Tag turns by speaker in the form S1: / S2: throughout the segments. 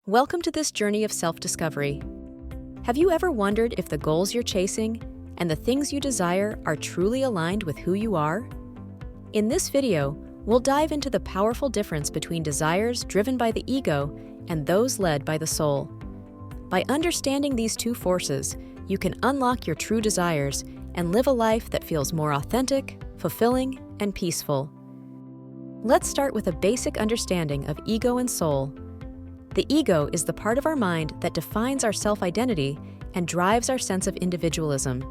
S1: Welcome to this journey of self-discovery. Have you ever wondered if the goals you're chasing and the things you desire are truly aligned with who you are? In this video, we'll dive into the powerful difference between desires driven by the ego and those led by the soul. By understanding these two forces, you can unlock your true desires and live a life that feels more authentic, fulfilling, and peaceful. Let's start with a basic understanding of ego and soul. The ego is the part of our mind that defines our self-identity and drives our sense of individualism.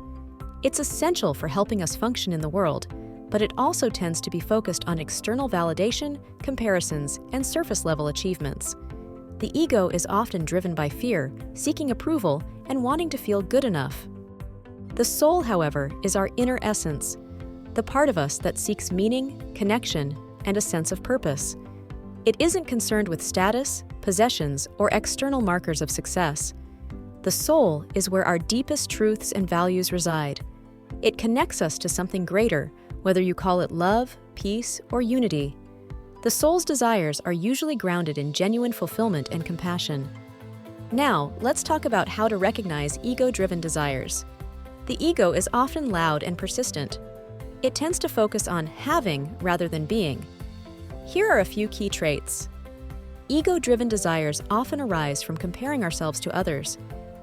S1: It's essential for helping us function in the world, but it also tends to be focused on external validation, comparisons, and surface-level achievements. The ego is often driven by fear, seeking approval, and wanting to feel good enough. The soul, however, is our inner essence, the part of us that seeks meaning, connection, and a sense of purpose. It isn't concerned with status, possessions, or external markers of success. The soul is where our deepest truths and values reside. It connects us to something greater, whether you call it love, peace, or unity. The soul's desires are usually grounded in genuine fulfillment and compassion. Now, let's talk about how to recognize ego-driven desires. The ego is often loud and persistent. It tends to focus on having rather than being. Here are a few key traits. Ego-driven desires often arise from comparing ourselves to others.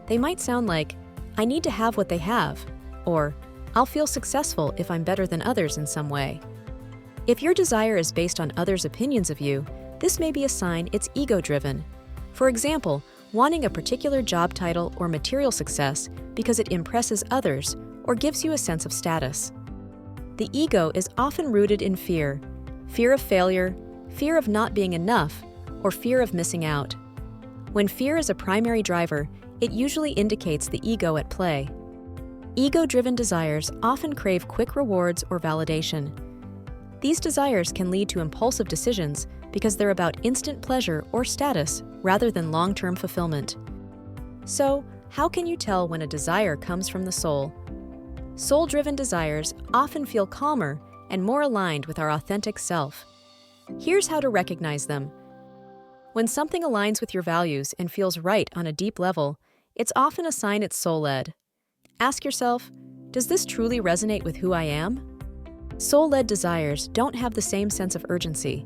S1: They might sound like, "I need to have what they have," or "I'll feel successful if I'm better than others in some way." If your desire is based on others' opinions of you, this may be a sign it's ego-driven. For example, wanting a particular job title or material success because it impresses others or gives you a sense of status. The ego is often rooted in fear of failure, fear of not being enough, or fear of missing out. When fear is a primary driver, it usually indicates the ego at play. Ego-driven desires often crave quick rewards or validation. These desires can lead to impulsive decisions because they're about instant pleasure or status rather than long-term fulfillment. So, how can you tell when a desire comes from the soul? Soul-driven desires often feel calmer and more aligned with our authentic self. Here's how to recognize them. When something aligns with your values and feels right on a deep level, it's often a sign it's soul-led. Ask yourself, does this truly resonate with who I am? Soul-led desires don't have the same sense of urgency.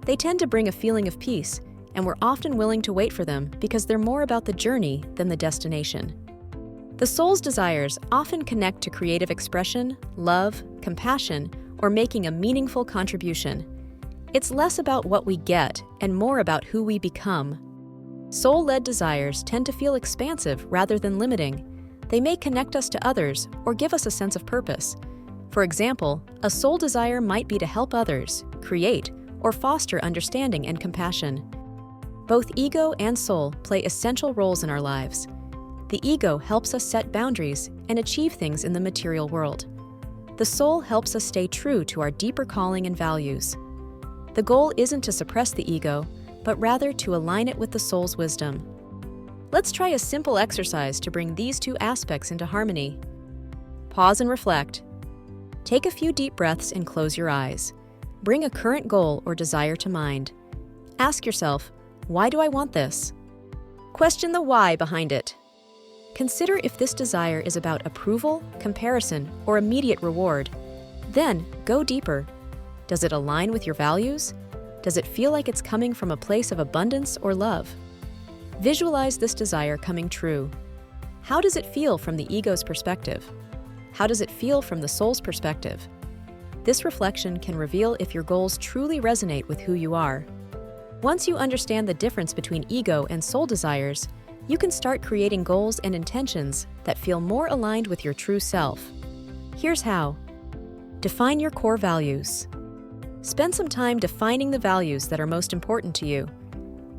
S1: They tend to bring a feeling of peace, and we're often willing to wait for them because they're more about the journey than the destination. The soul's desires often connect to creative expression, love, compassion, or making a meaningful contribution. It's less about what we get and more about who we become. Soul-led desires tend to feel expansive rather than limiting. They may connect us to others or give us a sense of purpose. For example, a soul desire might be to help others, create, or foster understanding and compassion. Both ego and soul play essential roles in our lives. The ego helps us set boundaries and achieve things in the material world. The soul helps us stay true to our deeper calling and values. The goal isn't to suppress the ego, but rather to align it with the soul's wisdom. Let's try a simple exercise to bring these two aspects into harmony. Pause and reflect. Take a few deep breaths and close your eyes. Bring a current goal or desire to mind. Ask yourself, why do I want this? Question the why behind it. Consider if this desire is about approval, comparison, or immediate reward. Then, go deeper. Does it align with your values? Does it feel like it's coming from a place of abundance or love? Visualize this desire coming true. How does it feel from the ego's perspective? How does it feel from the soul's perspective? This reflection can reveal if your goals truly resonate with who you are. Once you understand the difference between ego and soul desires, you can start creating goals and intentions that feel more aligned with your true self. Here's how. Define your core values. Spend some time defining the values that are most important to you.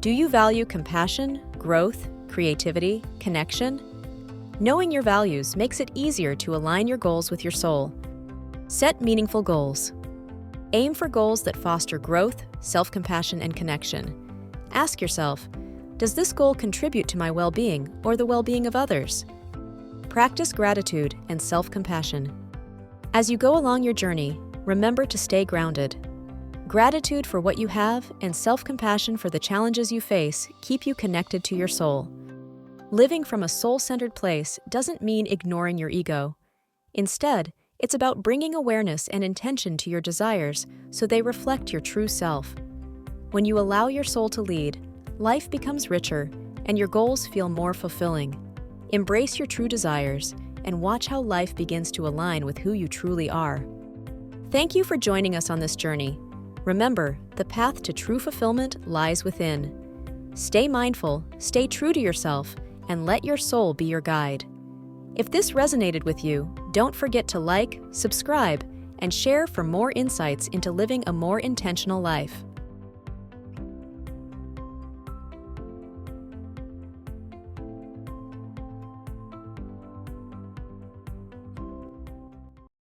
S1: Do you value compassion, growth, creativity, connection? Knowing your values makes it easier to align your goals with your soul. Set meaningful goals. Aim for goals that foster growth, self-compassion, and connection. Ask yourself, does this goal contribute to my well-being or the well-being of others? Practice gratitude and self-compassion. As you go along your journey, remember to stay grounded. Gratitude for what you have and self-compassion for the challenges you face keep you connected to your soul. Living from a soul-centered place doesn't mean ignoring your ego. Instead, it's about bringing awareness and intention to your desires so they reflect your true self. When you allow your soul to lead, life becomes richer and your goals feel more fulfilling. Embrace your true desires and watch how life begins to align with who you truly are. Thank you for joining us on this journey. Remember, the path to true fulfillment lies within. Stay mindful, stay true to yourself, and let your soul be your guide. If this resonated with you, don't forget to like, subscribe, and share for more insights into living a more intentional life.